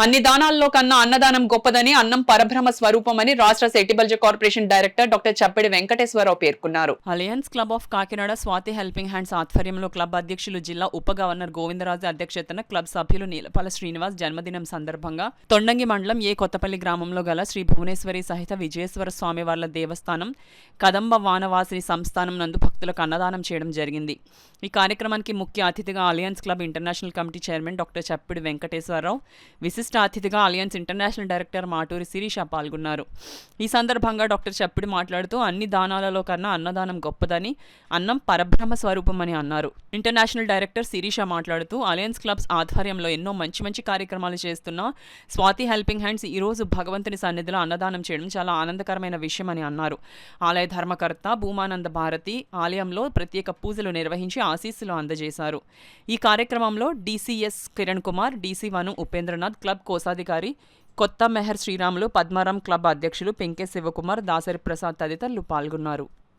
అన్ని దానాల్లో కన్నా అన్నదానం గొప్పదని, అన్నం పరబ్రహ్మ స్వరూపమని రాష్ట్ర Settibalija corporation director doctor Chappidi Venkateswararao పేర్కొన్నారు. Alliance club of Kakinada Swathi helping hands ఆధ్వర్యంలో క్లబ్ అధ్యక్షులు జిల్లా ఉప గవర్నర్ గోవిందరాజు అధ్యక్షతన క్లబ్ సభ్యులు నీలపాల శ్రీనివాస్ జన్మదినం సందర్భంగా తొండంగి మండలం ఏ కొత్తపల్లి గ్రామంలో గల శ్రీ భువనేశ్వరి సహిత విజయేశ్వర స్వామి వార్ల దేవస్థానం కదంబ వానవాసిని సంస్థానం నందు భక్తులకు అన్నదానం చేయడం జరిగింది. ఈ కార్యక్రమానికి ముఖ్య అతిథిగా alliance club international committee chairman doctor Chappidi Venkateswararao, విశిష్ట అతిథిగా alliance international director Maturi Sirisha పాల్గొన్నారు. ఈ సందర్భంగా డాక్టర్ చప్పిడి మాట్లాడుతూ అన్ని దానాలలో కన్నా అన్నదానం గొప్పదని, అన్నం పరబ్రహ్మ స్వరూపమని అన్నారు. ఇంటర్నేషనల్ డైరెక్టర్ శిరీష మాట్లాడుతూ అలయన్స్ క్లబ్స్ ఆధ్వర్యంలో ఎన్నో మంచి మంచి కార్యక్రమాలు చేస్తున్న స్వాతి హెల్పింగ్ హ్యాండ్స్ ఈ రోజు భగవంతుని సన్నిధిలో అన్నదానం చేయడం చాలా ఆనందకరమైన విషయమని అన్నారు. ఆలయ ధర్మకర్త భూమానంద భారతి ఆలయంలో ప్రత్యేక పూజలు నిర్వహించి ఆశీస్సులు అందజేశారు. ఈ కార్యక్రమంలో DCS Kiran Kumar, DC వను Upendranath, club కోశాధికారి కొత్త మెహర్ శ్రీరాములు, పద్మారాం క్లబ్ అధ్యక్షులు పెంకే శివకుమార్, దాసరి ప్రసాద్ తదితరులు పాల్గొన్నారు.